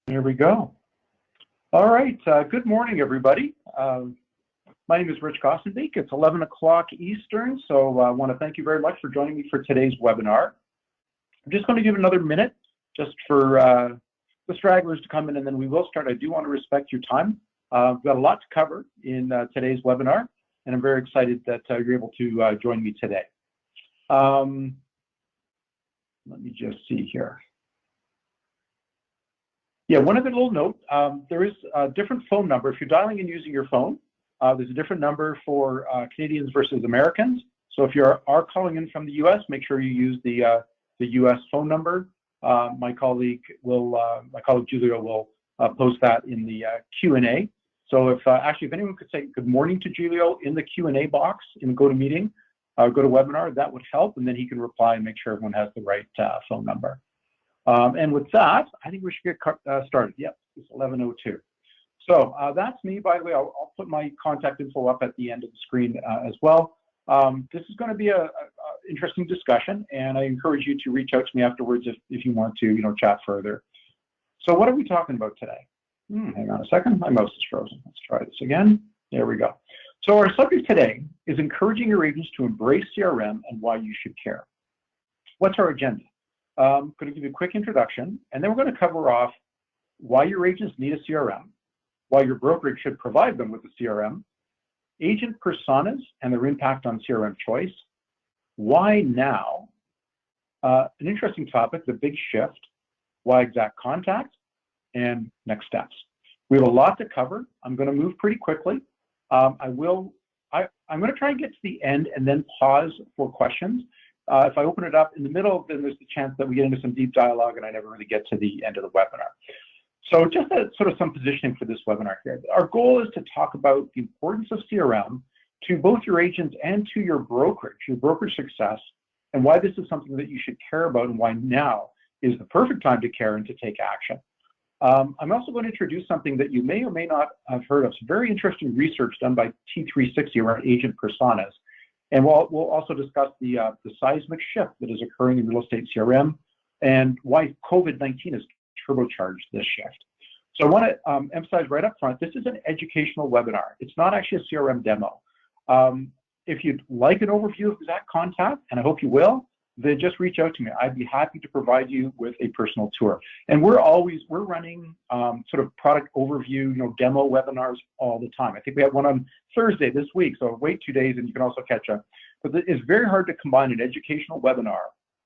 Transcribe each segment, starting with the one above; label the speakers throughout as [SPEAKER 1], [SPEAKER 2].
[SPEAKER 1] There we go. All right. Good morning, everybody. My name is Rich Kostenbeek. It's 11 o'clock Eastern, so I want to thank you very much for joining me for today's webinar. I'm just going to give another minute just for the stragglers to come in, and then we will start. I do want to respect your time. We've got a lot to cover in today's webinar, and I'm very excited that you're able to join me today. Let me just see here. Yeah, one other little note, there is a different phone number. If you're dialing in using your phone, there's a different number for Canadians versus Americans. So if you are calling in from the US, make sure you use the US phone number. My colleague Julia will post that in the Q&A. So if actually, if anyone could say good morning to Julio in the Q&A box in GoToMeeting, GoToWebinar, that would help, and then he can reply and make sure everyone has the right phone number. And with that, I think we should get started. Yep, it's 11:02. So that's me. By the way, I'll put my contact info up at the end of the screen as well. This is going to be an interesting discussion, and I encourage you to reach out to me afterwards if you want to, chat further. So what are we talking about today? Hang on a second. My mouse is frozen. Let's try this again. There we go. So our subject today is encouraging your agents to embrace CRM and why you should care. What's our agenda? I'm going to give you a quick introduction, and then we're going to cover off why your agents need a CRM, why your brokerage should provide them with a CRM, agent personas and their impact on CRM choice, why now, an interesting topic, the big shift, why IXACT Contact, and next steps. We have a lot to cover. I'm going to move pretty quickly. I'm going to try and get to the end and then pause for questions. If I open it up in the middle, then there's the chance that we get into some deep dialogue and I never really get to the end of the webinar. So just sort of some positioning for this webinar here. Our goal is to talk about the importance of CRM to both your agents and to your brokerage success, and why this is something that you should care about and why now is the perfect time to care and to take action. I'm also going to introduce something that you may or may not have heard of. Some very interesting research done by T360 around agent personas. And we'll also discuss the seismic shift that is occurring in real estate CRM and why COVID-19 has turbocharged this shift. So I want to emphasize right up front, this is an educational webinar. It's not actually a CRM demo. If you'd like an overview of IXACT Contact, and I hope you will, then just reach out to me. I'd be happy to provide you with a personal tour. And we're running sort of product overview, demo webinars all the time. I think we have one on Thursday this week, so wait 2 days and you can also catch up. But it's very hard to combine an educational webinar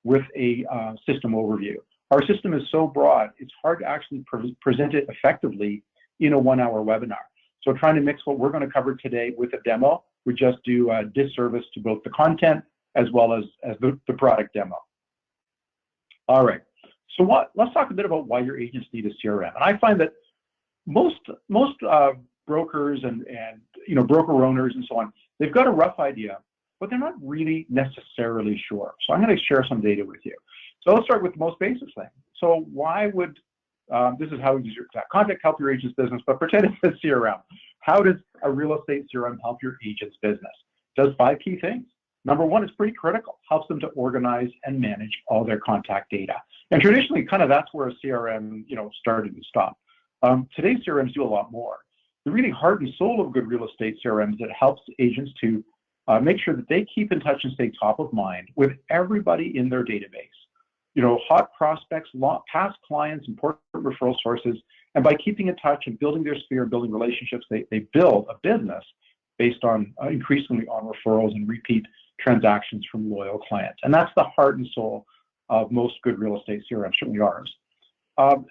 [SPEAKER 1] with a system overview. Our system is so broad, it's hard to actually present it effectively in a 1-hour webinar. So trying to mix what we're going to cover today with a demo would just do a disservice to both the content as well as the product demo. All right, so let's talk a bit about why your agents need a CRM. And I find that most brokers and broker owners and so on, they've got a rough idea, but they're not really necessarily sure. So I'm going to share some data with you. So let's start with the most basic thing. So why would, this is how you use your IXACT Contact help your agent's business, but pretend it's a CRM. How does a real estate CRM help your agent's business? It does 5 key things. Number one, it's pretty critical, helps them to organize and manage all their contact data. And traditionally, kind of that's where a CRM, started and stopped. Today's CRMs do a lot more. The really heart and soul of good real estate CRMs is it helps agents to make sure that they keep in touch and stay top of mind with everybody in their database. Hot prospects, past clients, important referral sources, and by keeping in touch and building their sphere, building relationships, they build a business based on increasingly on referrals and repeat transactions from loyal clients. And that's the heart and soul of most good real estate CRMs, certainly ours.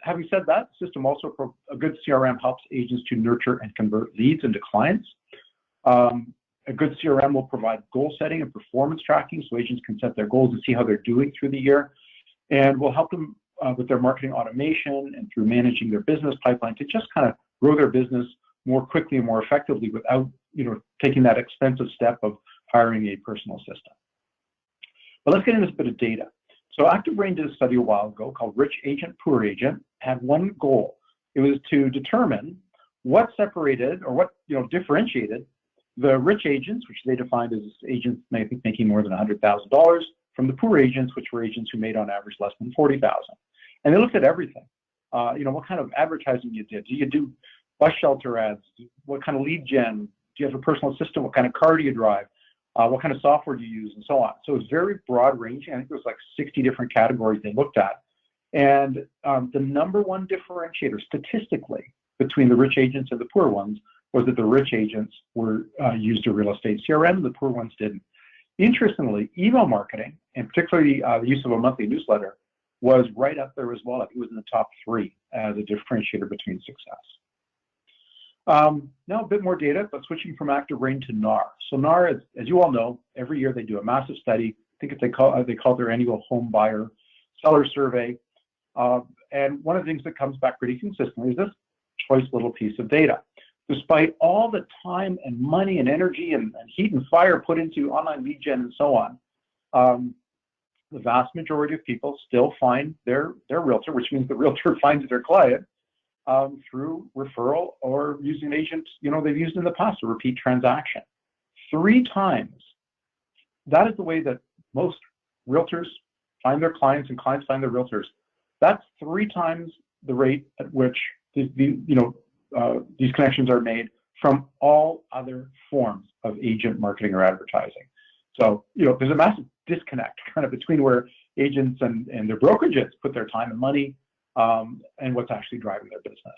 [SPEAKER 1] Having said that, the system also, a good CRM helps agents to nurture and convert leads into clients. A good CRM will provide goal setting and performance tracking so agents can set their goals and see how they're doing through the year, and will help them with their marketing automation and through managing their business pipeline to just kind of grow their business more quickly and more effectively without taking that expensive step of hiring a personal assistant. But let's get into a bit of data. So ActiveBrain did a study a while ago called Rich Agent, Poor Agent, had one goal. It was to determine what separated or what differentiated the rich agents, which they defined as agents making more than $100,000, from the poor agents, which were agents who made on average less than $40,000. And they looked at everything. what kind of advertising you did. Do you do bus shelter ads? What kind of lead gen? Do you have a personal assistant? What kind of car do you drive? What kind of software do you use, and so on. So it's very broad ranging. I think there's like 60 different categories they looked at. And the number one differentiator statistically between the rich agents and the poor ones was that the rich agents used a real estate CRM, the poor ones didn't. Interestingly, email marketing, and particularly the use of a monthly newsletter, was right up there as well. It was in the top 3 as a differentiator between success. Now a bit more data, but switching from Active Rain to NAR. So NAR, as you all know, every year they do a massive study. I think they call it their annual home buyer seller survey. And one of the things that comes back pretty consistently is this choice little piece of data. Despite all the time and money and energy and heat and fire put into online lead gen and so on, the vast majority of people still find their realtor, which means the realtor finds their client, through referral or using an agent, they've used in the past, a repeat transaction. 3 times. That is the way that most realtors find their clients and clients find their realtors. That's 3 times the rate at which these connections are made from all other forms of agent marketing or advertising. So, there's a massive disconnect kind of between where agents and their brokerages put their time and money and what's actually driving their business.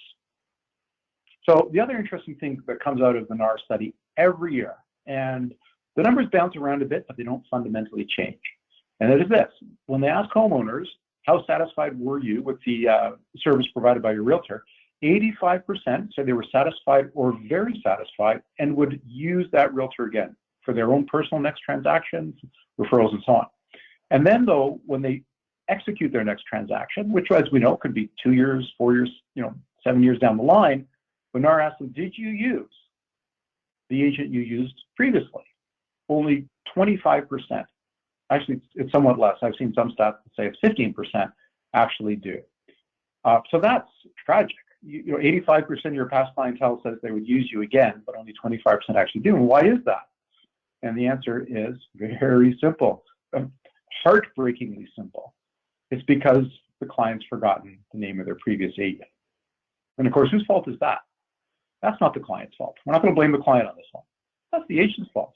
[SPEAKER 1] So the other interesting thing that comes out of the NAR study every year, and the numbers bounce around a bit, but they don't fundamentally change. And it is this: when they ask homeowners, how satisfied were you with the service provided by your realtor, 85% said they were satisfied or very satisfied and would use that realtor again for their own personal next transactions, referrals, and so on. And then, though, when they execute their next transaction, which, as we know, could be 2 years, 4 years, 7 years down the line, when NAR asked them, did you use the agent you used previously? Only 25%. Actually, it's somewhat less. I've seen some stats that say it's 15% actually do. So that's tragic. 85% of your past clientele says they would use you again, but only 25% actually do. And why is that? And the answer is very simple, heartbreakingly simple. It's because the client's forgotten the name of their previous agent. And of course, whose fault is that? That's not the client's fault. We're not going to blame the client on this one. That's the agent's fault.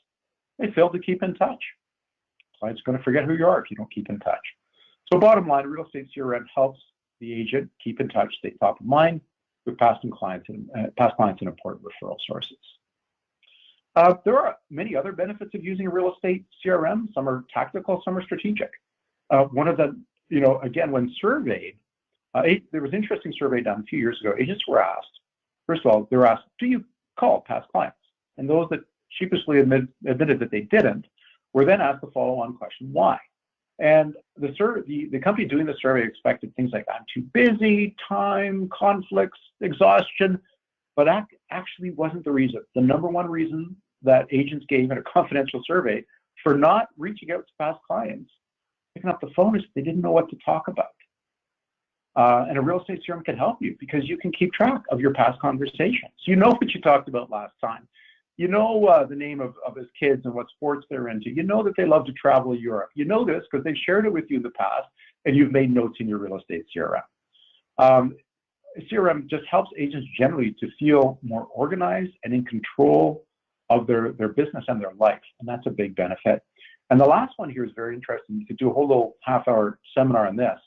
[SPEAKER 1] They failed to keep in touch. The client's going to forget who you are if you don't keep in touch. So bottom line, real estate CRM helps the agent keep in touch, stay top of mind with past clients and important referral sources. There are many other benefits of using a real estate CRM. Some are tactical, some are strategic. One of them, again, when surveyed, there was an interesting survey done a few years ago. Agents were asked, first of all, they were asked, do you call past clients? And those that sheepishly admitted that they didn't were then asked the follow-on question, why? And the company doing the survey expected things like, I'm too busy, time, conflicts, exhaustion, but that actually wasn't the reason. The number one reason that agents gave in a confidential survey for not reaching out to past clients, picking up the phone, is they didn't know what to talk about. And a real estate CRM can help you because you can keep track of your past conversations. You know what you talked about last time. You know the name of his kids and what sports they're into. You know that they love to travel to Europe. You know this because they've shared it with you in the past, and you've made notes in your real estate CRM. CRM just helps agents generally to feel more organized and in control of their business and their life, and that's a big benefit. And the last one here is very interesting. You could do a whole little half-hour seminar on this.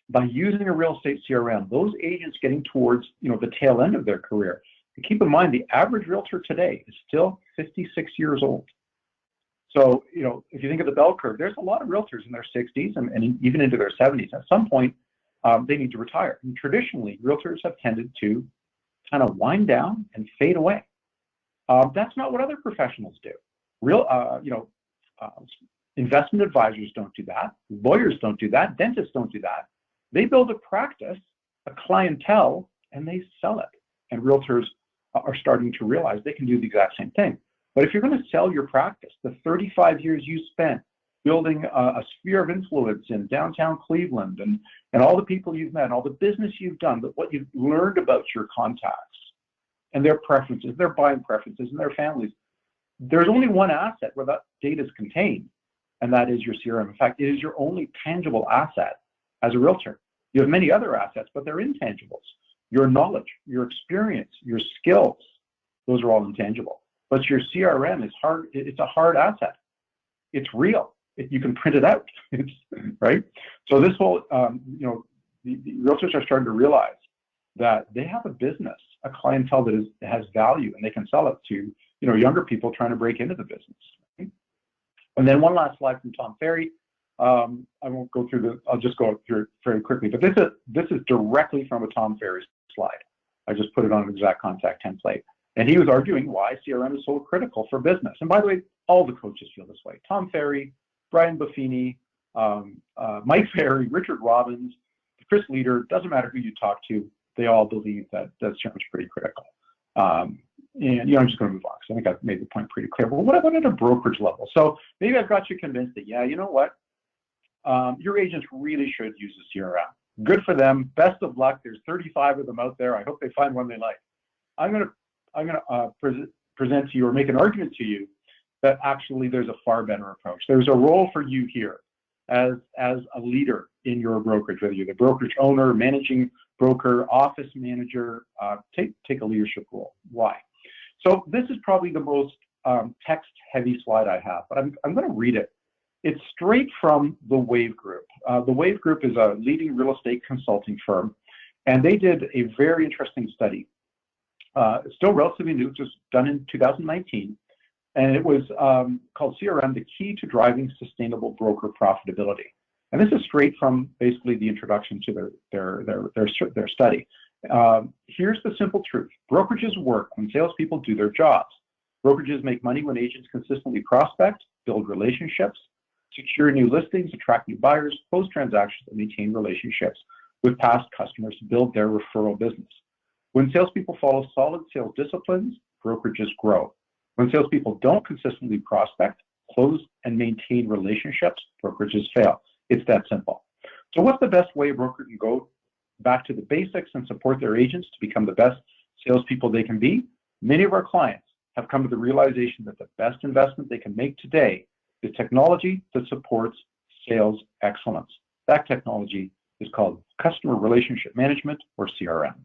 [SPEAKER 1] By using a real estate CRM, those agents getting towards the tail end of their career, and keep in mind the average realtor today is still 56 years old. So if you think of the bell curve, there's a lot of realtors in their 60s and even into their 70s. At some point, they need to retire. And traditionally, realtors have tended to kind of wind down and fade away. That's not what other professionals do. Investment advisors don't do that. Lawyers don't do that. Dentists don't do that. They build a practice, a clientele, and they sell it. And realtors are starting to realize they can do the exact same thing. But if you're going to sell your practice, the 35 years you spent building a sphere of influence in downtown Cleveland and all the people you've met, all the business you've done, but what you've learned about your contacts and their preferences, their buying preferences, and their families, there's only one asset where that data is contained, and that is your CRM. In fact, it is your only tangible asset as a realtor. You have many other assets, but they're intangibles. Your knowledge, your experience, your skills, those are all intangible. But your CRM is hard. It's a hard asset. It's real. You can print it out, right? So this whole, the realtors are starting to realize that they have a business, a clientele that has value, and they can sell it to, younger people trying to break into the business. Right? And then one last slide from Tom Ferry. I won't go through I'll just go through it very quickly, but this is directly from a Tom Ferry slide. I just put it on an IXACT Contact template. And he was arguing why CRM is so critical for business. And by the way, all the coaches feel this way. Tom Ferry, Brian Buffini, Mike Ferry, Richard Robbins, Chris Leader, doesn't matter who you talk to, they all believe that CRM is pretty critical. And I'm just going to move on because I think I've made the point pretty clear. But what about at a brokerage level? So maybe I've got you convinced that, yeah, you know what? Your agents really should use the CRM. Good for them. Best of luck. There's 35 of them out there. I hope they find one they like. I'm going to present to you or make an argument to you that actually there's a far better approach. There's a role for you here as a leader in your brokerage, whether you're the brokerage owner, managing broker, office manager, take a leadership role. Why? So this is probably the most text-heavy slide I have, but I'm going to read it. It's straight from the Wave Group. The Wave Group is a leading real estate consulting firm, and they did a very interesting study. It's still relatively new, just done in 2019, and it was called CRM, the Key to Driving Sustainable Broker Profitability. And this is straight from basically the introduction to their study. Here's the simple truth. Brokerages work when salespeople do their jobs. Brokerages make money when agents consistently prospect, build relationships, secure new listings, attract new buyers, close transactions, and maintain relationships with past customers to build their referral business. When salespeople follow solid sales disciplines, brokerages grow. When salespeople don't consistently prospect, close, and maintain relationships, brokerages fail. It's that simple. So what's the best way a broker can go back to the basics and support their agents to become the best salespeople they can be? Many of our clients have come to the realization that the best investment they can make today is technology that supports sales excellence. That technology is called Customer Relationship Management, or CRM.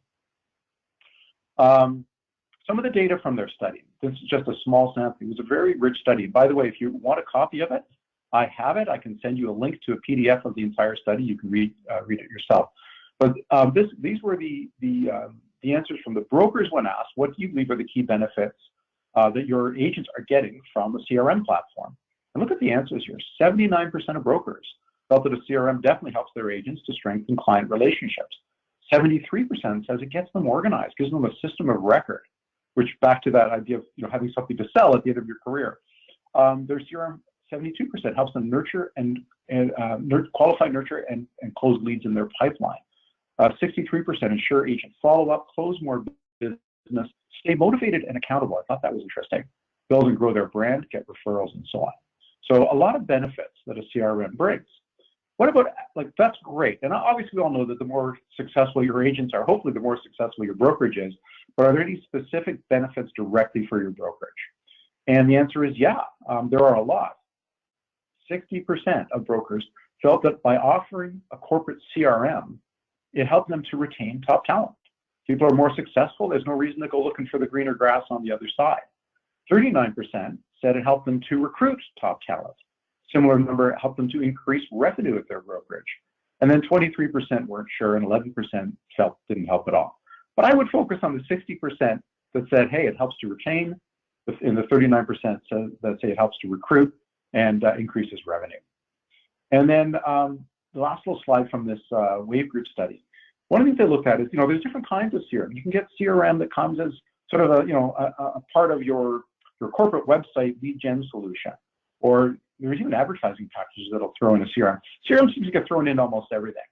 [SPEAKER 1] Some of the data from their study. This is just a small sample. It was a very rich study. By the way, if you want a copy of it, I have it. I can send you a link to a PDF of the entire study. You can read it yourself. But these were the answers from the brokers when asked, what do you believe are the key benefits that your agents are getting from a CRM platform? And look at the answers here. 79% of brokers felt that a CRM definitely helps their agents to strengthen client relationships. 73% says it gets them organized, gives them a system of record, which back to that idea of having something to sell at the end of your career. Their CRM, 72% helps them nurture and qualify, nurture, and close leads in their pipeline. 63% ensure agent follow-up, close more business, stay motivated and accountable. I thought that was interesting. Build and grow their brand, get referrals, and so on. So a lot of benefits that a CRM brings. What about, that's great. And obviously we all know that the more successful your agents are, hopefully the more successful your brokerage is, but are there any specific benefits directly for your brokerage? And the answer is yeah, there are a lot. 60% of brokers felt that by offering a corporate CRM, it helped them to retain top talent. People are more successful. There's no reason to go looking for the greener grass on the other side. 39% said it helped them to recruit top talent. Similar number helped them to increase revenue at their brokerage. And then 23% weren't sure, and 11% felt didn't help at all. But I would focus on the 60% that said, hey, it helps to retain, and the 39% that say it helps to recruit and increases revenue. And then the last little slide from this Wave Group study. One of the things they looked at is, there's different kinds of CRM. You can get CRM that comes as sort of a part of your corporate website lead gen solution, or there's even advertising packages that'll throw in a CRM. CRM seems to get thrown into almost everything.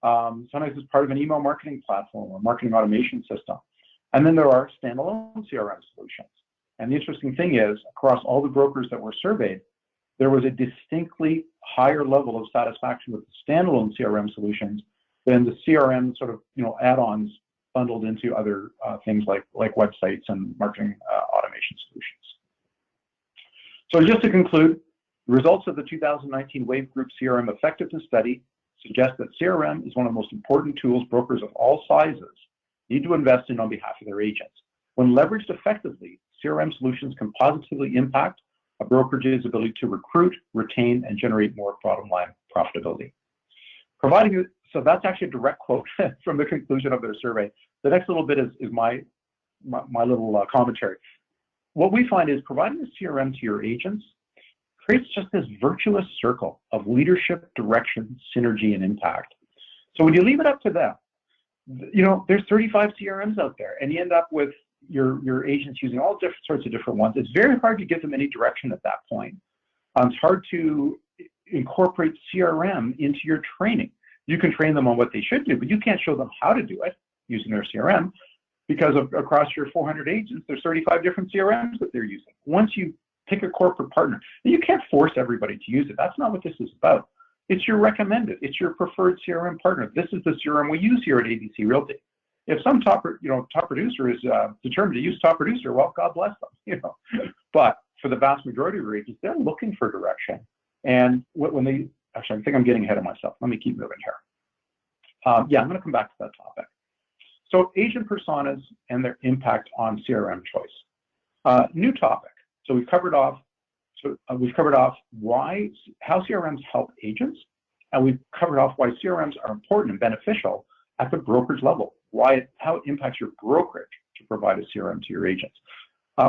[SPEAKER 1] Sometimes it's part of an email marketing platform or marketing automation system. And then there are standalone CRM solutions. And the interesting thing is, across all the brokers that were surveyed, there was a distinctly higher level of satisfaction with the standalone CRM solutions than the CRM sort of add-ons bundled into other things like websites and marketing automation solutions. So just to conclude, the results of the 2019 Wave Group CRM Effectiveness Study suggest that CRM is one of the most important tools brokers of all sizes need to invest in on behalf of their agents. When leveraged effectively, CRM solutions can positively impact a brokerage's ability to recruit, retain, and generate more bottom line profitability. So that's actually a direct quote from the conclusion of their survey. The next little bit is my little commentary. What we find is providing a CRM to your agents creates just this virtuous circle of leadership, direction, synergy, and impact. So when you leave it up to them, there's 35 CRMs out there, and you end up with your agents using all different sorts of different ones. It's very hard to give them any direction at that point. It's hard to incorporate CRM into your training. You can train them on what they should do, but you can't show them how to do it using their CRM because across your 400 agents, there's 35 different CRMs that they're using. Once you pick a corporate partner, and you can't force everybody to use it. That's not what this is about. It's your recommended. It's your preferred CRM partner. This is the CRM we use here at ABC Realty. If some top producer is determined to use top producer, well, God bless them. But for the vast majority of your agents, they're looking for direction. And when they actually, I think I'm getting ahead of myself. Let me keep moving here. I'm going to come back to that topic. So agent personas and their impact on CRM choice. New topic. So we've covered off. How CRMs help agents, and we've covered off why CRMs are important and beneficial at the brokerage level. How it impacts your brokerage to provide a CRM to your agents.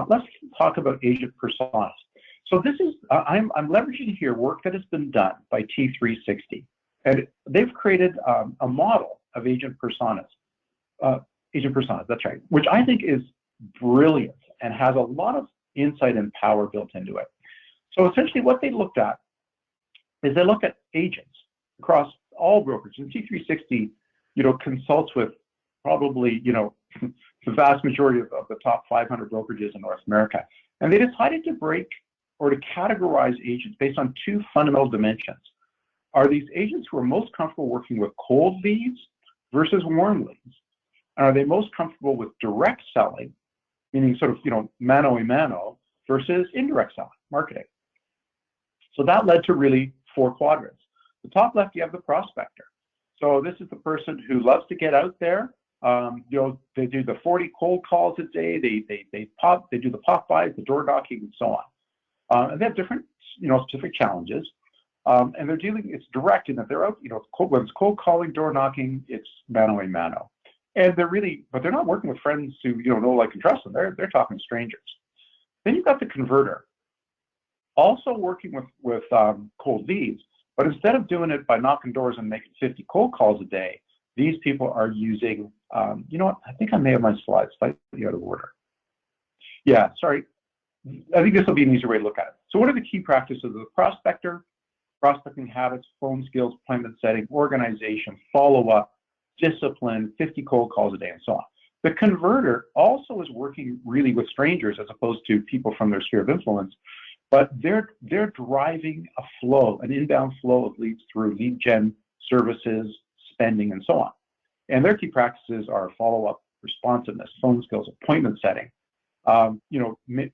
[SPEAKER 1] Let's talk about agent personas. So this is I'm leveraging here work that has been done by T360, and they've created a model of agent personas. That's right, which I think is brilliant and has a lot of insight and power built into it. So essentially what they looked at is they look at agents across all brokers, and T360, consults with probably, the vast majority of the top 500 brokerages in North America. And they decided to break or to categorize agents based on two fundamental dimensions. Are these agents who are most comfortable working with cold leads versus warm leads? And are they most comfortable with direct selling, meaning sort of, mano a mano, versus indirect selling, marketing? So that led to really 4 quadrants. The top left, you have the prospector. So this is the person who loves to get out there. They do the 40 cold calls a day. They do the pop buys, the door knocking, and so on. And they have different, specific challenges. And it's direct in that they're out, when it's cold calling, door knocking, it's mano a mano. And but they're not working with friends who, know, like, and trust them. They're talking to strangers. Then you've got the converter, also working with cold leads, but instead of doing it by knocking doors and making 50 cold calls a day, these people are using, you know what, I think I may have my slides slightly out of order. Yeah, sorry. I think this will be an easier way to look at it. So what are the key practices of the prospector? Prospecting habits, phone skills, appointment setting, organization, follow-up, discipline, 50 cold calls a day, and so on. The converter also is working really with strangers as opposed to people from their sphere of influence, but they're driving a flow, an inbound flow of leads through lead gen services, spending, and so on. And their key practices are follow-up, responsiveness, phone skills, appointment setting,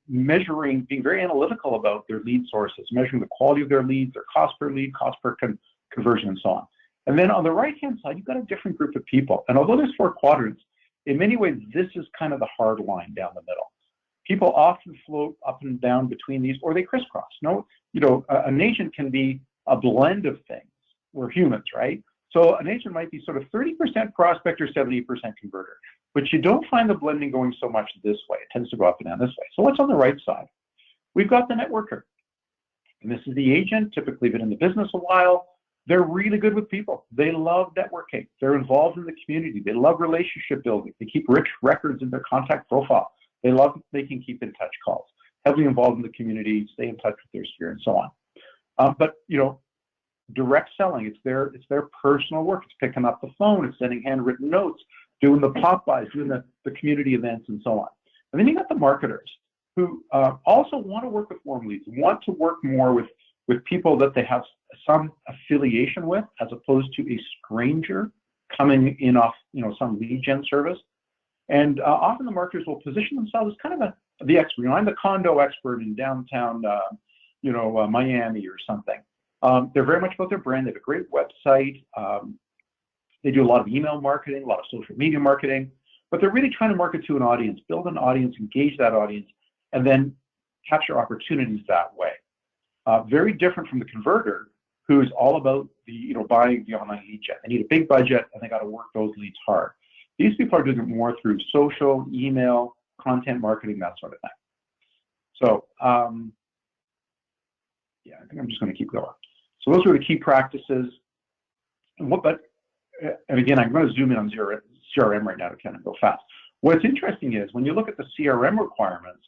[SPEAKER 1] measuring, being very analytical about their lead sources, measuring the quality of their leads, their cost per lead, cost per conversion, and so on. And then on the right-hand side, you've got a different group of people. And although there's 4 quadrants, in many ways, this is kind of the hard line down the middle. People often float up and down between these, or they crisscross. An agent can be a blend of things. We're humans, right? So an agent might be sort of 30% prospector, 70% converter. But you don't find the blending going so much this way. It tends to go up and down this way. So what's on the right side? We've got the networker. And this is the agent, typically been in the business a while. They're really good with people. They love networking. They're involved in the community. They love relationship building. They keep rich records in their contact profile. They love they can keep in touch calls. Heavily involved in the community, stay in touch with their sphere, and so on. But direct selling, it's their personal work. It's picking up the phone, it's sending handwritten notes, doing the pop buys, doing the community events, and so on. And then you got the marketers who also want to work with warm leads, want to work more with people that they have some affiliation with, as opposed to a stranger coming in off some lead gen service. And often the marketers will position themselves as kind of the expert. I'm the condo expert in downtown Miami or something. They're very much about their brand. They have a great website. They do a lot of email marketing, a lot of social media marketing, but they're really trying to market to an audience, build an audience, engage that audience, and then capture opportunities that way. Very different from the converter, who's all about the buying the online lead gen. They need a big budget and they got to work those leads hard. These people are doing it more through social, email, content marketing, that sort of thing. So yeah, I think I'm just going to keep going. So those are the key practices. And again, I'm going to zoom in on CRM right now to kind of go fast. What's interesting is when you look at the CRM requirements,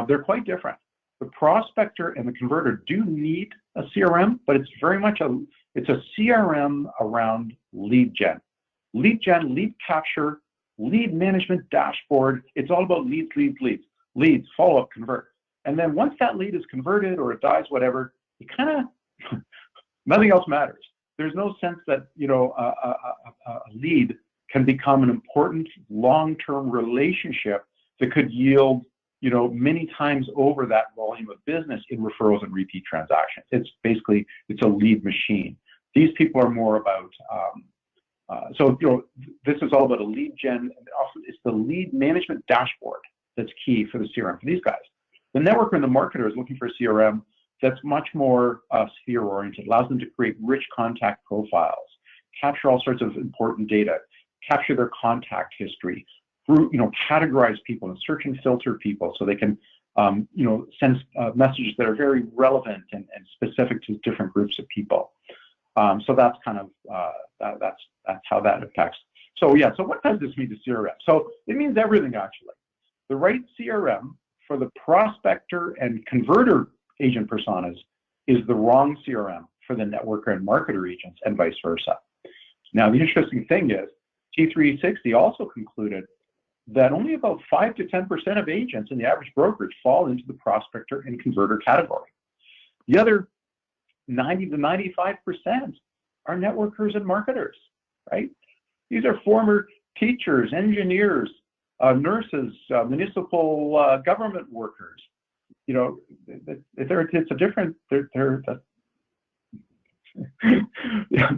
[SPEAKER 1] they're quite different. The prospector and the converter do need a CRM, but it's very much a CRM around lead gen, lead capture, lead management dashboard. It's all about leads, follow up, convert. And then once that lead is converted or it dies, whatever, it kind of, nothing else matters. There's no sense that, a lead can become an important long-term relationship that could yield, many times over that volume of business in referrals and repeat transactions. It's a lead machine. These people are more about, this is all about a lead gen, and also it's the lead management dashboard that's key for the CRM for these guys. The networker and the marketer is looking for a CRM that's much more sphere-oriented, allows them to create rich contact profiles, capture all sorts of important data, capture their contact history, categorize people and search and filter people so they can, send messages that are very relevant and specific to different groups of people. So that's kind of, that's how that impacts. So yeah, so what does this mean to CRM? So it means everything actually. The right CRM for the prospector and converter agent personas is the wrong CRM for the networker and marketer agents and vice versa. Now, the interesting thing is T360 also concluded that only about 5 to 10% of agents in the average brokerage fall into the prospector and converter category. The other 90 to 95% are networkers and marketers, right? These are former teachers, engineers, nurses, municipal government workers. It's a different,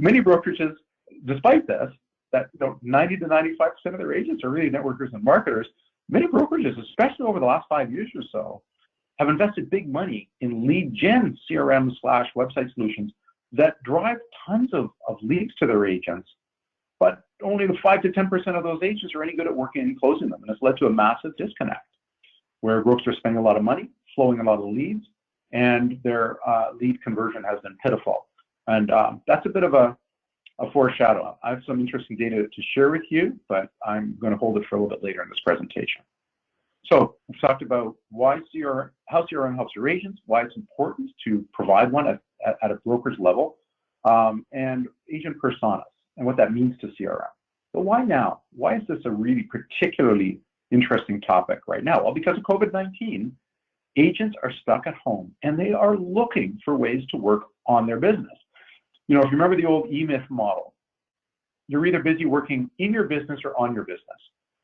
[SPEAKER 1] many brokerages, despite this, that 90 to 95% of their agents are really networkers and marketers. Many brokerages, especially over the last 5 years or so, have invested big money in lead gen CRM/website solutions that drive tons of leads to their agents, but only the 5 to 10% of those agents are any good at working and closing them, and it's led to a massive disconnect where brokers are spending a lot of money, flowing a lot of leads, and their lead conversion has been pitiful. And that's a bit of a foreshadow. I have some interesting data to share with you, but I'm going to hold it for a little bit later in this presentation. So we've talked about how CRM helps your agents, why it's important to provide one at a brokerage level, and agent personas and what that means to CRM. But why now? Why is this a really particularly interesting topic right now? Well, because of COVID-19, agents are stuck at home and they are looking for ways to work on their business. If you remember the old E-Myth model, you're either busy working in your business or on your business.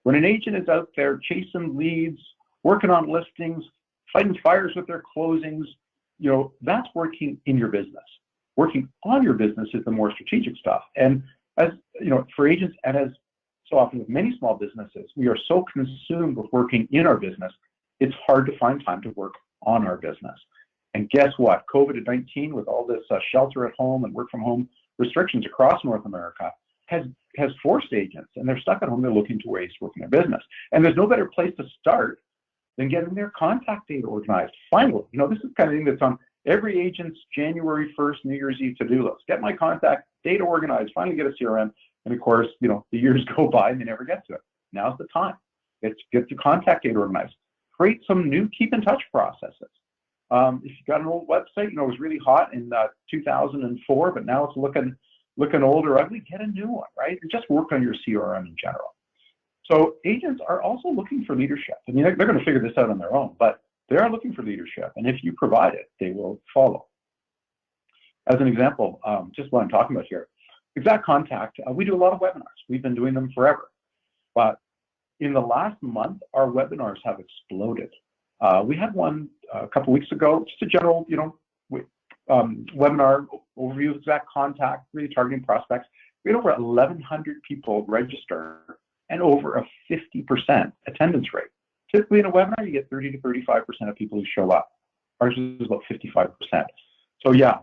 [SPEAKER 1] When an agent is out there chasing leads, working on listings, fighting fires with their closings, that's working in your business. Working on your business is the more strategic stuff. And as for agents, and as so often with many small businesses, we are so consumed with working in our business, it's hard to find time to work on our business. And guess what? COVID-19, with all this shelter at home and work from home restrictions across North America, has forced agents, and they're stuck at home. They're looking to ways to work in their business. And there's no better place to start than getting their contact data organized. Finally, this is the kind of thing that's on every agent's January 1st, New Year's Eve to-do list. Get my contact data organized, finally get a CRM. And of course, the years go by and they never get to it. Now's the time. Get the contact data organized. Create some new keep-in-touch processes. If you've got an old website, it was really hot in 2004, but now it's looking old or ugly, get a new one, right? And just work on your CRM in general. So agents are also looking for leadership. I mean, they're going to figure this out on their own, but they are looking for leadership. And if you provide it, they will follow. As an example, just what I'm talking about here, IXACT Contact, we do a lot of webinars. We've been doing them forever. But in the last month, our webinars have exploded. We had one a couple weeks ago, just a general, webinar overview of Exact Contact, really targeting prospects. We had over 1,100 people register and over a 50% attendance rate. Typically in a webinar, you get 30 to 35% of people who show up. Ours is about 55%. So yeah,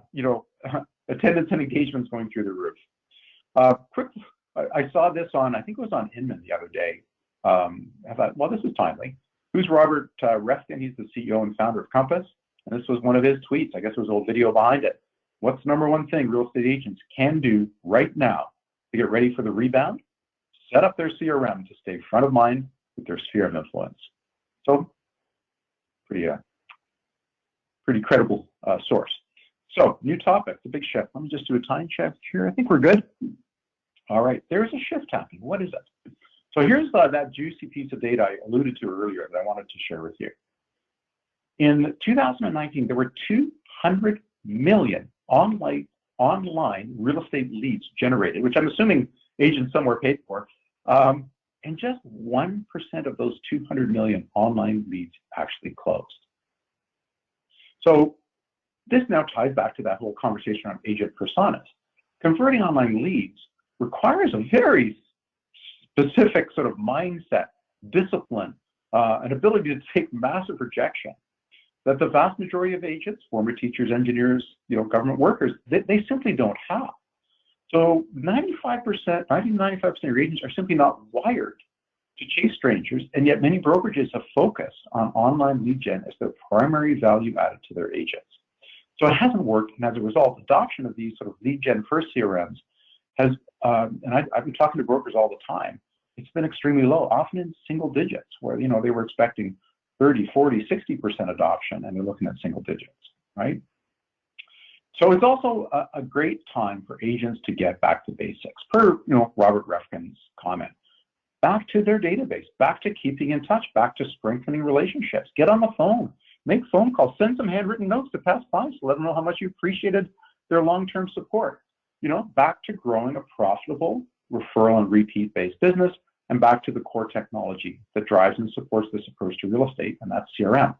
[SPEAKER 1] attendance and engagement is going through the roof. I saw this on, I think it was on Inman the other day. I thought, well, this is timely. Who's Robert Refkin? He's the CEO and founder of Compass. And this was one of his tweets. I guess there was a little video behind it. What's the number one thing real estate agents can do right now to get ready for the rebound? Set up their CRM to stay front of mind with their sphere of influence. So, pretty credible source. So, new topic, the big shift. Let me just do a time check here. I think we're good. All right, there's a shift happening. What is it? So here's that juicy piece of data I alluded to earlier that I wanted to share with you. In 2019, there were 200 million online real estate leads generated, which I'm assuming agents somewhere paid for, and just 1% of those 200 million online leads actually closed. So this now ties back to that whole conversation on agent personas. Converting online leads requires a very specific sort of mindset, discipline, an ability to take massive rejection that the vast majority of agents, former teachers, engineers, government workers, they simply don't have. So 95% of your agents are simply not wired to chase strangers, and yet many brokerages have focused on online lead gen as their primary value added to their agents. So it hasn't worked, and as a result, adoption of these sort of lead gen first CRMs has, and I've been talking to brokers all the time, it's been extremely low, often in single digits, where they were expecting 30, 40, 60% adoption, and they're looking at single digits, right? So it's also a great time for agents to get back to basics, per Robert Refkin's comment. Back to their database, back to keeping in touch, back to strengthening relationships. Get on the phone, make phone calls, send some handwritten notes to past clients to let them know how much you appreciated their long-term support. Back to growing a profitable referral and repeat-based business, and back to the core technology that drives and supports this approach to real estate, and that's CRM.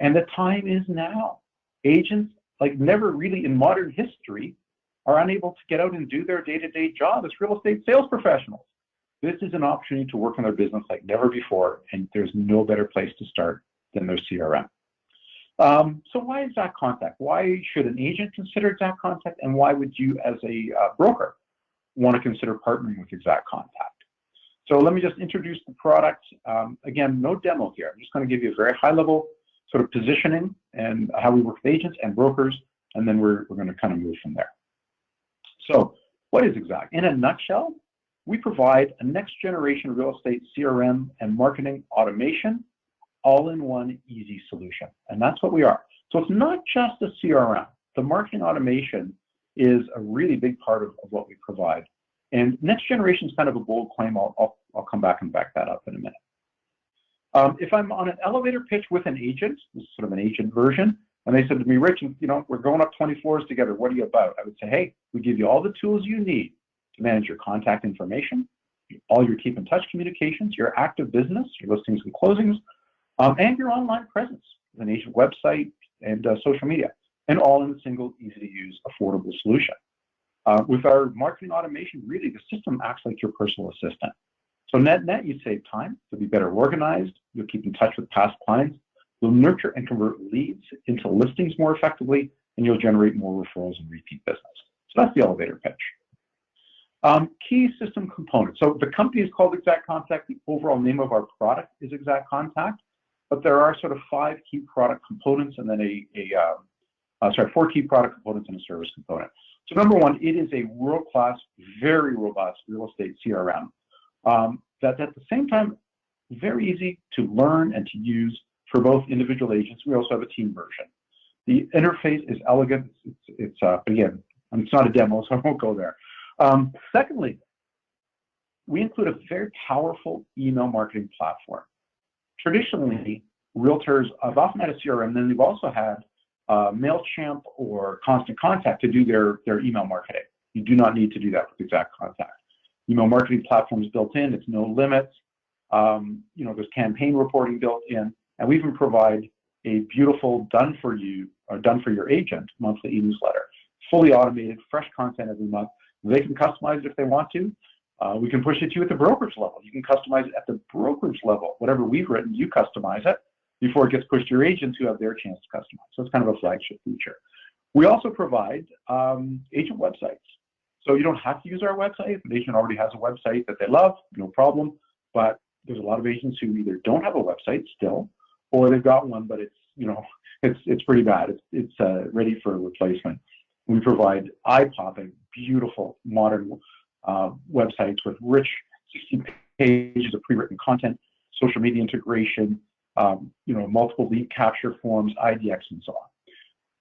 [SPEAKER 1] And the time is now. Agents, like never really in modern history, are unable to get out and do their day-to-day job as real estate sales professionals. This is an opportunity to work on their business like never before, and there's no better place to start than their CRM. So why Exact Contact? Why should an agent consider Exact Contact, and why would you as a broker want to consider partnering with Exact Contact? So let me just introduce the product. Again, no demo here. I'm just going to give you a very high-level sort of positioning and how we work with agents and brokers, and then we're going to kind of move from there. So what is Exact? In a nutshell, we provide a next-generation real estate CRM and marketing automation all-in-one easy solution, and that's what we are. So it's not just a CRM. The marketing automation is a really big part of what we provide. And next generation is kind of a bold claim. I'll come back and back that up in a minute. If I'm on an elevator pitch with an agent, this is sort of an agent version, and they said to me, Rich, we're going up 20 floors together. What are you about? I would say, hey, we give you all the tools you need to manage your contact information, all your keep in touch communications, your active business, your listings and closings, and your online presence, an agent website and social media, and all in a single, easy to use, affordable solution. With our marketing automation, really the system acts like your personal assistant. So net, you save time, you'll be better organized, you'll keep in touch with past clients, you'll nurture and convert leads into listings more effectively, and you'll generate more referrals and repeat business. So that's the elevator pitch. Key system components. So the company is called Exact Contact. The overall name of our product is Exact Contact, but there are sort of 5 key product components and then four key product components and a service component. So number one, it is a world-class, very robust real estate CRM that's at the same time very easy to learn and to use for both individual agents. We also have a team version. The interface is elegant. It's again, it's not a demo, so I won't go there. Secondly, we include a very powerful email marketing platform. Traditionally, realtors have often had a CRM, then they've also had MailChimp or Constant Contact to do their email marketing. You do not need to do that with Exact Contact. Email marketing platform is built in, it's no limits. There's campaign reporting built in, and we even provide a beautiful done for you or done for your agent monthly e-newsletter, fully automated, fresh content every month. They can customize it if they want to. We can push it to you at the brokerage level. You can customize it at the brokerage level. Whatever we've written, you customize it before it gets pushed to your agents who have their chance to customize. So it's kind of a flagship feature. We also provide agent websites. So you don't have to use our website. If an agent already has a website that they love, no problem. But there's a lot of agents who either don't have a website still, or they've got one, but it's, you know, it's pretty bad. It's ready for replacement. We provide eye-popping, beautiful, modern websites with rich 60 pages of pre-written content, social media integration, you know, multiple lead capture forms, IDX, and so on.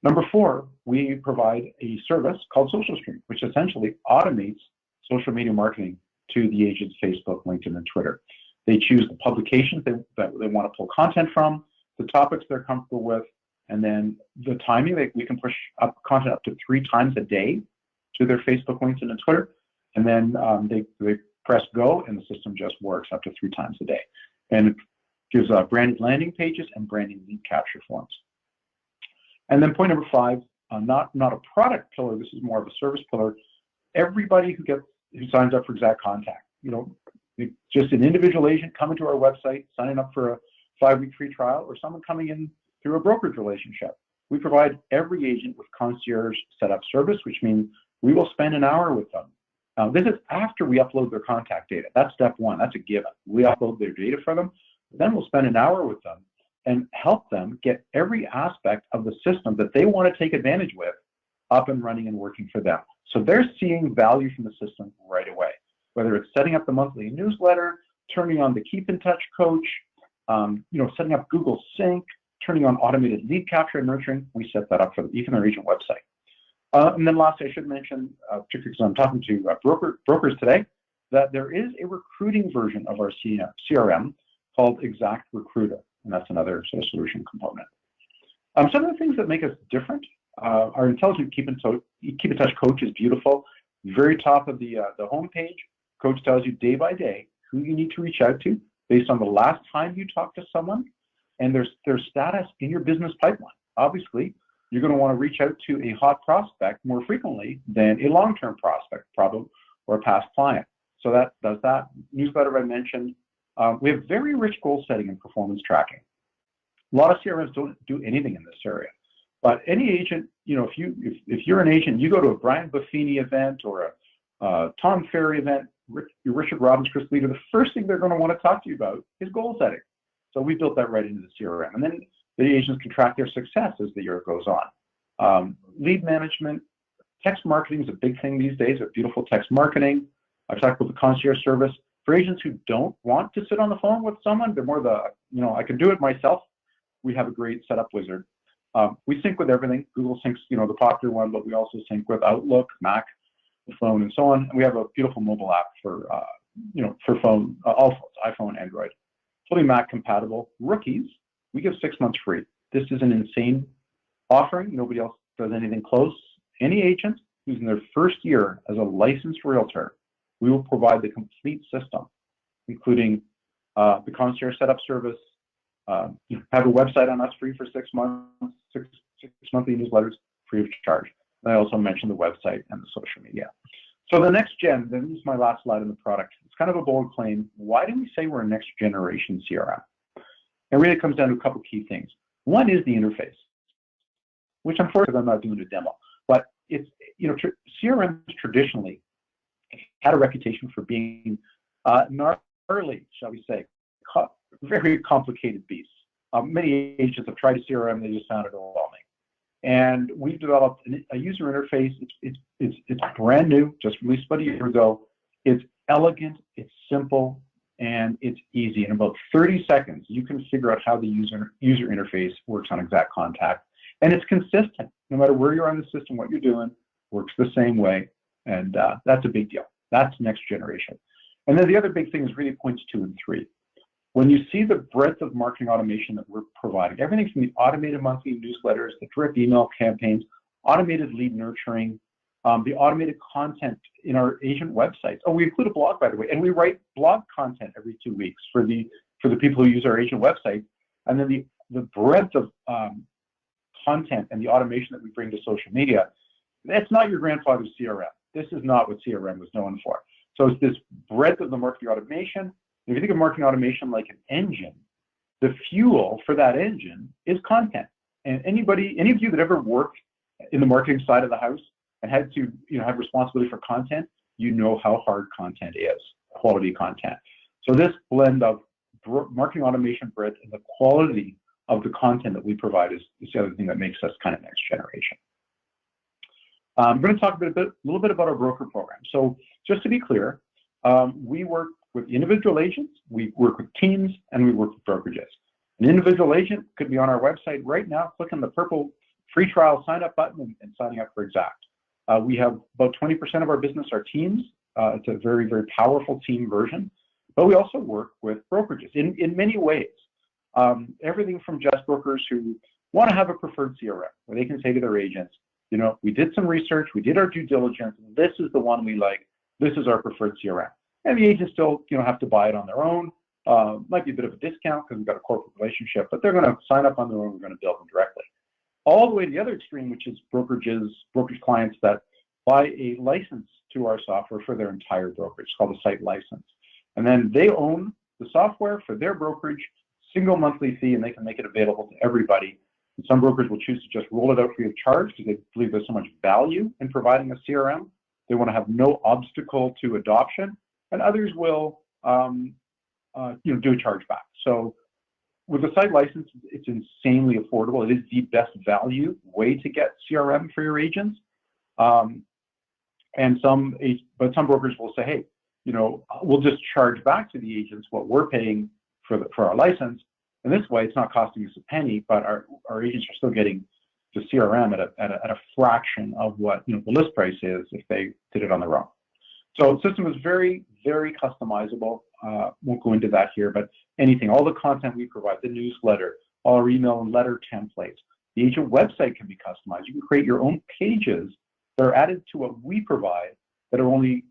[SPEAKER 1] Number 4, we provide a service called Social Stream, which essentially automates social media marketing to the agent's Facebook, LinkedIn, and Twitter. They choose the publications that they want to pull content from, the topics they're comfortable with, and then the timing. We can push up content up to 3 times a day to their Facebook, LinkedIn, and Twitter. And then they press go, and the system just works up to 3 times a day. And it gives branded landing pages and branding lead capture forms. And then point number 5, not a product pillar. This is more of a service pillar. Everybody who signs up for IXACT Contact, you know, just an individual agent coming to our website, signing up for a 5-week free trial, or someone coming in through a brokerage relationship. We provide every agent with concierge setup service, which means we will spend an hour with them. This is after we upload their contact data. That's step 1. That's a given. We upload their data for them. Then we'll spend an hour with them and help them get every aspect of the system that they want to take advantage with up and running and working for them. So they're seeing value from the system right away, whether it's setting up the monthly newsletter, turning on the Keep in Touch coach, you know, setting up Google Sync, turning on automated lead capture and nurturing. We set that up for them, even their agent website. And then lastly, I should mention, particularly because I'm talking to brokers today, that there is a recruiting version of our CRM called IXACT Recruiter, and that's another sort of solution component. Some of the things that make us different, our intelligent Keep in Touch coach is beautiful. Very top of the homepage, coach tells you day by day who you need to reach out to based on the last time you talked to someone and their status in your business pipeline. Obviously, you're going to want to reach out to a hot prospect more frequently than a long-term prospect, probably, or a past client. So that does that. Newsletter I mentioned. We have very rich goal setting and performance tracking. A lot of CRMs don't do anything in this area, but any agent, you know, if you're an agent, you go to a Brian Buffini event or a Tom Ferry event, your Richard Robbins, Chris Leader, the first thing they're going to want to talk to you about is goal setting. So we built that right into the CRM, and then the agents can track their success as the year goes on. Lead management, text marketing is a big thing these days. With beautiful text marketing. I've talked about the concierge service. For agents who don't want to sit on the phone with someone, they're more the, you know, I can do it myself. We have a great setup wizard. We sync with everything. Google syncs, you know, the popular one, but we also sync with Outlook, Mac, the phone, and so on. And we have a beautiful mobile app for, you know, for phone, all phones, iPhone, Android, fully Mac compatible. Rookies, we give 6 months free. This is an insane offering. Nobody else does anything close. Any agent who's in their first year as a licensed realtor, we will provide the complete system, including the concierge setup service. You have a website on us free for 6 months, six monthly newsletters free of charge. And I also mentioned the website and the social media. So the next gen, then this is my last slide on the product. It's kind of a bold claim. Why do we say we're a next generation CRM? It really comes down to a couple key things. One is the interface, which unfortunately I'm not doing a demo, but it's, you know, CRMs traditionally had a reputation for being gnarly, shall we say, very complicated beasts. Many agents have tried a CRM, they just found it overwhelming. And we've developed a user interface. It's brand new, just released about a year ago. It's elegant, it's simple, and it's easy. In about 30 seconds, you can figure out how the user interface works on IXACT Contact. And it's consistent. No matter where you're on the system, what you're doing works the same way. And that's a big deal. That's next generation. And then the other big thing is really points 2 and 3. When you see the breadth of marketing automation that we're providing, everything from the automated monthly newsletters, the direct email campaigns, automated lead nurturing, the automated content in our agent websites. Oh, we include a blog, by the way, and we write blog content every 2 weeks for the people who use our agent website. And then the breadth of content and the automation that we bring to social media, that's not your grandfather's CRM. This is not what CRM was known for. So it's this breadth of the marketing automation. If you think of marketing automation like an engine, the fuel for that engine is content. And any of you that ever worked in the marketing side of the house and had to, have responsibility for content, you know how hard content is, quality content. So this blend of marketing automation breadth and the quality of the content that we provide is the other thing that makes us kind of next generation. I'm going to talk a little bit about our broker program. So just to be clear, we work with individual agents, we work with teams, and we work with brokerages. An individual agent could be on our website right now, click on the purple free trial sign up button and signing up for IXACT. We have about 20% of our business are teams. It's a very, very powerful team version, but we also work with brokerages in many ways. Everything from just brokers who want to have a preferred CRM, where they can say to their agents, we did some research, we did our due diligence, this is the one we like, this is our preferred CRM. And the agents still, have to buy it on their own. Might be a bit of a discount because we've got a corporate relationship, but they're going to sign up on their own, we're going to build them directly. All the way to the other extreme, which is brokerage clients that buy a license to our software for their entire brokerage. It's called a site license. And then they own the software for their brokerage, single monthly fee, and they can make it available to everybody. And some brokers will choose to just roll it out free of charge because they believe there's so much value in providing a CRM. They want to have no obstacle to adoption, and others will do a chargeback. So with the site license, it's insanely affordable. It is the best value way to get CRM for your agents. But some brokers will say, hey, we'll just charge back to the agents what we're paying for our license. And this way, it's not costing us a penny, but our agents are still getting the CRM at a fraction of what the list price is if they did it on their own. So the system is very, very customizable. Won't go into that here, but anything, all the content we provide, the newsletter, all our email and letter templates, the agent website can be customized. You can create your own pages that are added to what we provide that are only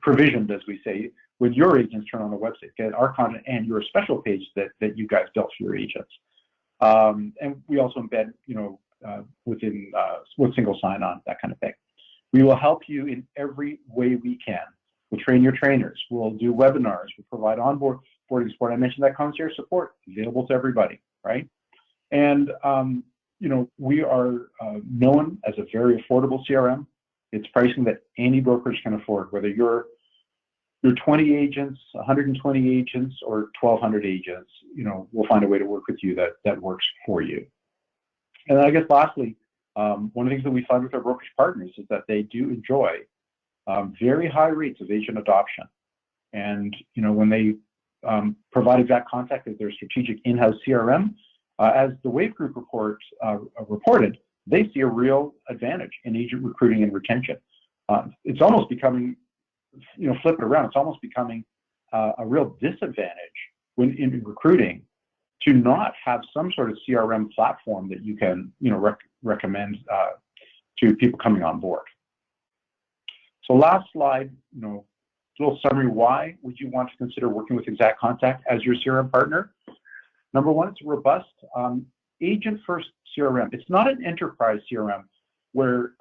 [SPEAKER 1] provisioned, as we say, when your agents turn on the website, get our content and your special page that you guys built for your agents. And we also embed, within with single sign-on, that kind of thing. We will help you in every way we can. We'll train your trainers. We'll do webinars. We'll provide onboarding support. I mentioned that concierge support available to everybody, right? And we are known as a very affordable CRM. It's pricing that any brokerage can afford, whether you're 20 agents, 120 agents, or 1,200 agents. We'll find a way to work with you that works for you. And I guess lastly, one of the things that we find with our brokerage partners is that they do enjoy very high rates of agent adoption. And when they provide IXACT Contact as their strategic in-house CRM, as the Wave Group reported, they see a real advantage in agent recruiting and retention. It's almost becoming, flip it around, it's almost becoming a real disadvantage when in recruiting to not have some sort of CRM platform that you can, recommend to people coming on board. So last slide, little summary, why would you want to consider working with IXACT Contact as your CRM partner? Number one, it's a robust agent-first CRM. It's not an enterprise CRM where,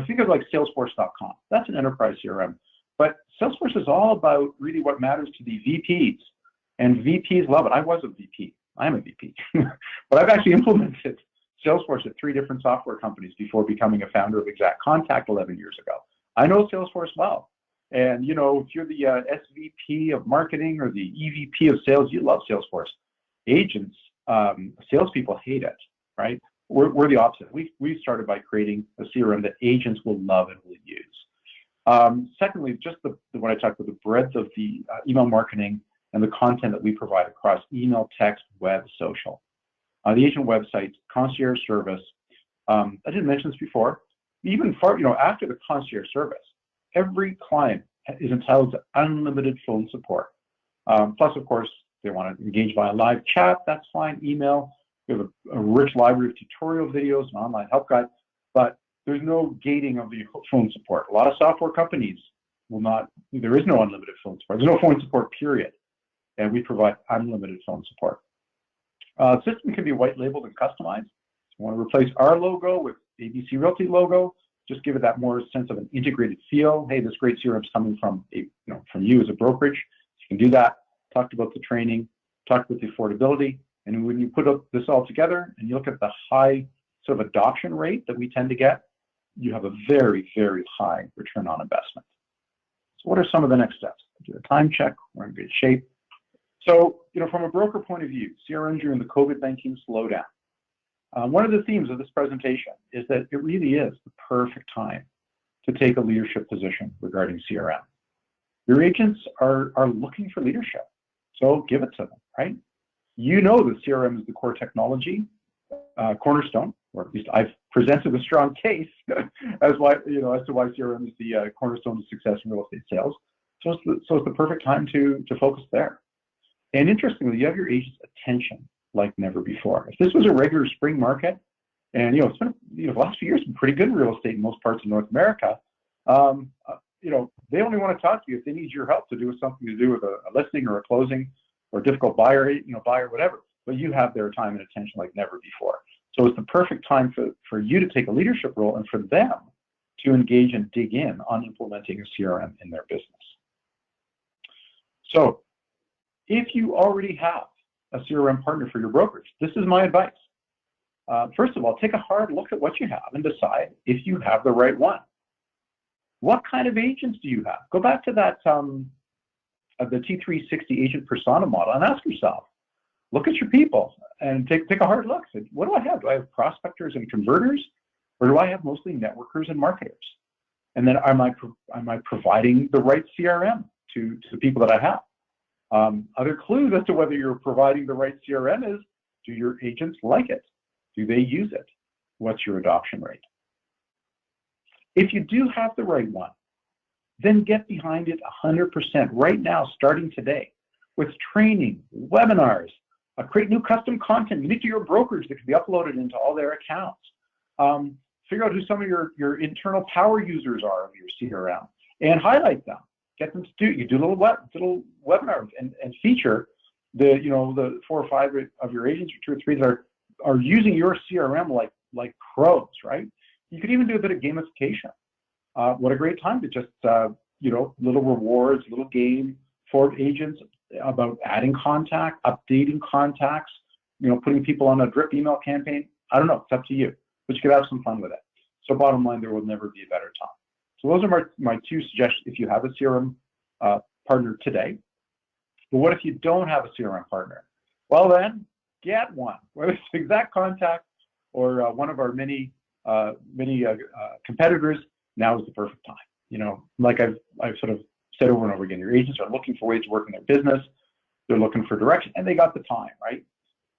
[SPEAKER 1] think of like Salesforce.com. That's an enterprise CRM. But Salesforce is all about really what matters to the VPs. And VPs love it. I was a VP. I am a VP. But I've actually implemented Salesforce at 3 different software companies before becoming a founder of IXACT Contact 11 years ago. I know Salesforce well. And, if you're the SVP of marketing or the EVP of sales, you love Salesforce. Agents, salespeople hate it, right? We're the opposite. We started by creating a CRM that agents will love and will use. Secondly, just when I talked about the breadth of the email marketing and the content that we provide across email, text, web, social. The agent website, concierge service. I didn't mention this before. Even after the concierge service, every client is entitled to unlimited phone support. Plus, of course, they want to engage via live chat. That's fine. Email. We have a rich library of tutorial videos and online help guide, but there's no gating of the phone support. A lot of software companies will not. There is no unlimited phone support. There's no phone support, period. and we provide unlimited phone support. System can be white labeled and customized. If you want to replace our logo with ABC Realty logo, just give it that more sense of an integrated feel. Hey, this great CRM is coming from from you as a brokerage. You can do that. Talked about the training, talked about the affordability, and when you put this all together and you look at the high sort of adoption rate that we tend to get, you have a very, very high return on investment. So what are some of the next steps? Do a time check. We're in good shape. So, from a broker point of view, CRM during the COVID-19 slowdown. One of the themes of this presentation is that it really is the perfect time to take a leadership position regarding CRM. Your agents are looking for leadership, so give it to them, right? You know that CRM is the core technology, cornerstone, or at least I've presented a strong case as to why CRM is the cornerstone of success in real estate sales. So it's the perfect time to focus there. And interestingly, you have your agent's attention like never before. If this was a regular spring market, and it's been the last few years been pretty good in real estate in most parts of North America, they only want to talk to you if they need your help to do something to do with a listing or a closing or a difficult buyer, whatever. But you have their time and attention like never before. So it's the perfect time for you to take a leadership role and for them to engage and dig in on implementing a CRM in their business. So if you already have a CRM partner for your brokerage, this is my advice. First of all, take a hard look at what you have and decide if you have the right one. What kind of agents do you have? Go back to that the T360 agent persona model and ask yourself, look at your people and take a hard look. What do I have? Do I have prospectors and converters, or do I have mostly networkers and marketers? And then am I providing the right CRM to the people that I have? Other clues as to whether you're providing the right CRM is, do your agents like it? Do they use it? What's your adoption rate? If you do have the right one, then get behind it 100% right now, starting today, with training, webinars, create new custom content unique to your brokerage that can be uploaded into all their accounts. Figure out who some of your internal power users are of your CRM and highlight them. Get them to do little webinars and feature the 4 or 5 of your agents, or 2 or 3 that are using your CRM like pros, right? You could even do a bit of gamification. What a great time to just little rewards, little game for agents about adding contact, updating contacts, putting people on a drip email campaign. I don't know, it's up to you, but you could have some fun with it. So bottom line, there will never be a better time. So those are my 2 suggestions if you have a CRM partner today. But what if you don't have a CRM partner? Well then, get one. Whether it's IXACT Contact or one of our many competitors, now is the perfect time. Like I've sort of said over and over again, your agents are looking for ways to work in their business. They're looking for direction, and they got the time, right?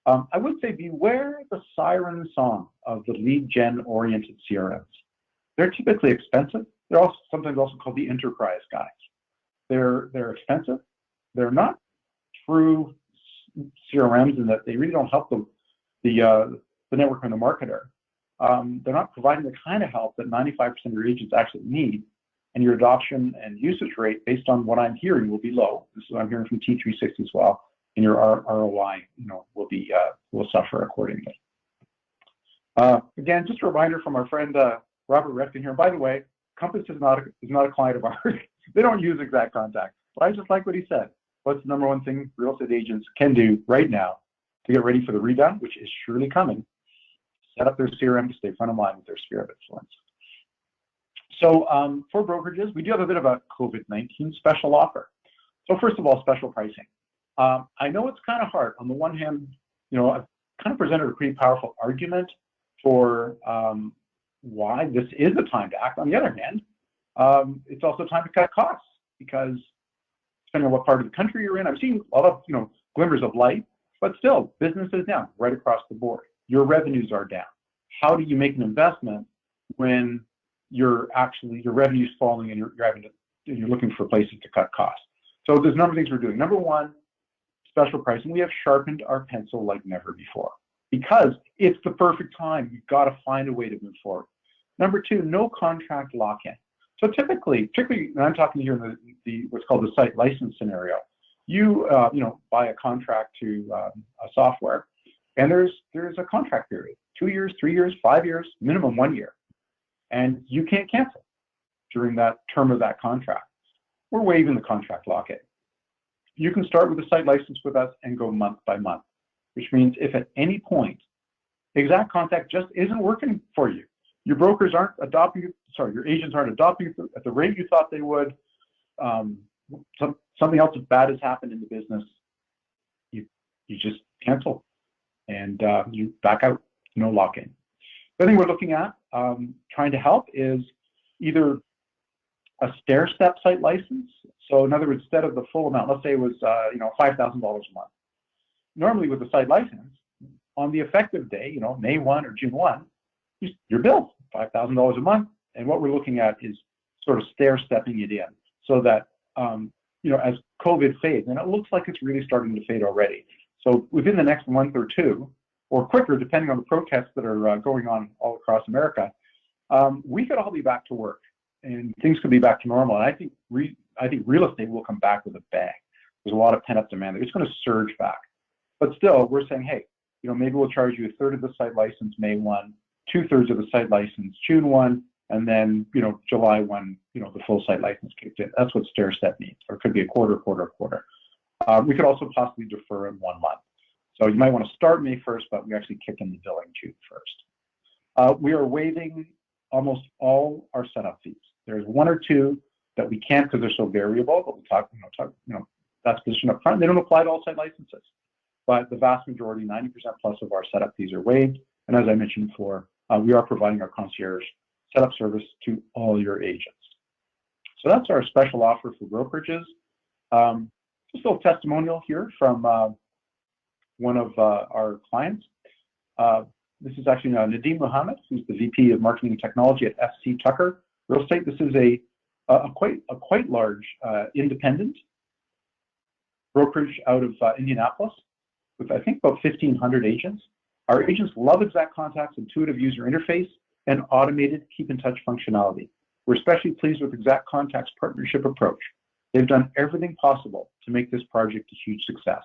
[SPEAKER 1] I would say beware the siren song of the lead gen oriented CRMs. They're typically expensive. They're also sometimes called the enterprise guys. They're expensive. They're not true CRMs in that they really don't help the network and the marketer. They're not providing the kind of help that 95% of your agents actually need, and your adoption and usage rate, based on what I'm hearing, will be low. This is what I'm hearing from T360 as well, and your ROI, will suffer accordingly. Again, just a reminder from our friend Robert Redfin here. By the way, Compass is not a client of ours. They don't use IXACT Contact, but I just like what he said. What's the number one thing real estate agents can do right now to get ready for the rebound, which is surely coming? Set up their CRM to stay front of mind with their sphere of influence. So for brokerages, we do have a bit of a COVID-19 special offer. So first of all, special pricing. I know it's kind of hard. On the one hand, I've kind of presented a pretty powerful argument for why this is the time to act. On the other hand, it's also time to cut costs, because depending on what part of the country you're in, I'm seeing a lot of glimmers of light, but still, business is down right across the board. Your revenues are down. How do you make an investment when your revenue's falling and you're looking for places to cut costs? So there's a number of things we're doing. Number one, special pricing. We have sharpened our pencil like never before, because it's the perfect time. You've got to find a way to move forward. Number two, no contract lock-in. So typically, when I'm talking here in the what's called the site license scenario, You buy a contract to a software, and there's a contract period, 2 years, 3 years, 5 years, minimum 1 year, and you can't cancel during that term of that contract. We're waiving the contract lock-in. You can start with a site license with us and go month by month, which means if at any point IXACT Contact just isn't working for you, your brokers aren't adopting it, your agents aren't adopting it at the rate you thought they would, something else bad has happened in the business, you just cancel and you back out, no lock-in. The thing we're looking at, trying to help, is either a stair-step site license. So in other words, instead of the full amount, let's say it was $5,000 a month. Normally with a site license, on the effective day, May 1 or June 1, you're billed $5,000 a month. And what we're looking at is sort of stair-stepping it in so that, as COVID fades, and it looks like it's really starting to fade already. So within the next month or two, or quicker, depending on the protests that are going on all across America, we could all be back to work and things could be back to normal. And I think real estate will come back with a bang. There's a lot of pent-up demand. It's going to surge back. But still, we're saying, hey, maybe we'll charge you a third of the site license May 1, 2/3 of the site license June 1, and then, July 1, the full site license kicked in. That's what stair step means, or it could be a quarter. We could also possibly defer in 1 month. So you might want to start May 1st, but we actually kick in the billing June 1st. We are waiving almost all our setup fees. There's 1 or 2 that we can't because they're so variable, but we talk, that's positioned up front. They don't apply to all site licenses, but the vast majority, 90% plus of our setup fees are waived. And as I mentioned before, we are providing our concierge setup service to all your agents. So that's our special offer for brokerages. Just a little testimonial here from one of our clients. This is actually Nadeem Mohammed, who's the VP of Marketing and Technology at FC Tucker Real Estate. This is a quite large independent brokerage out of Indianapolis with, I think, about 1,500 agents. Our agents love IXACT Contact's intuitive user interface and automated keep-in-touch functionality. We're especially pleased with IXACT Contact's partnership approach. They've done everything possible to make this project a huge success.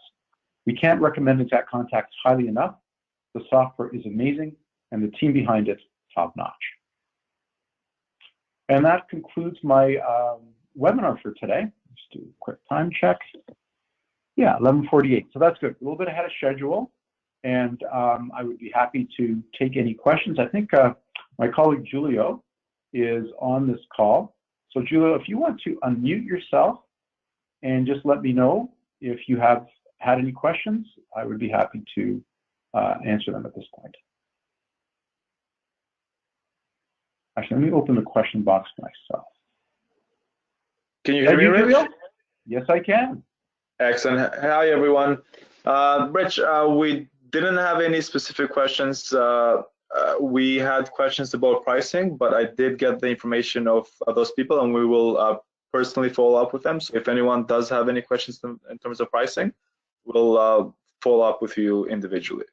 [SPEAKER 1] We can't recommend IXACT Contact highly enough. The software is amazing, and the team behind it, top-notch. And that concludes my webinar for today. Let's do a quick time check. Yeah, 11:48, so that's good. A little bit ahead of schedule, and I would be happy to take any questions. I think my colleague Julio is on this call. So Julio, if you want to unmute yourself and just let me know if you have had any questions, I would be happy to answer them at this point. Actually, let me open the question box myself.
[SPEAKER 2] Can you hear me, Rich?
[SPEAKER 1] Julio? Yes, I can.
[SPEAKER 2] Excellent. Hi, everyone. Rich, we didn't have any specific questions. We had questions about pricing, but I did get the information of those people, and we will personally follow up with them. So if anyone does have any questions in terms of pricing, we'll follow up with you individually.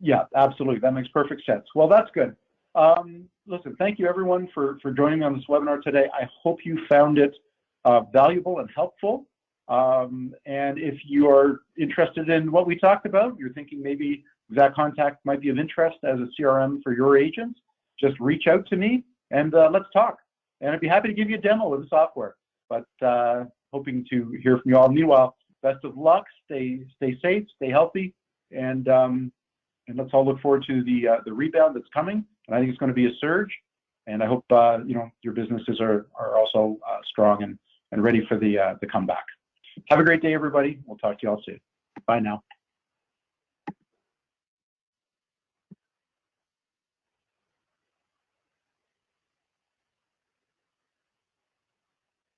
[SPEAKER 1] Yeah, absolutely. That makes perfect sense. Well, that's good. Listen, thank you, everyone, for joining me on this webinar today. I hope you found it valuable and helpful. And if you are interested in what we talked about, you're thinking maybe IXACT Contact might be of interest as a CRM for your agents, just reach out to me and let's talk. And I'd be happy to give you a demo of the software, but hoping to hear from you all. Meanwhile, best of luck, stay safe, stay healthy, and let's all look forward to the rebound that's coming. And I think it's going to be a surge, and I hope your businesses are also strong and ready for the comeback. Have a great day, everybody. We'll talk to you all soon. Bye now.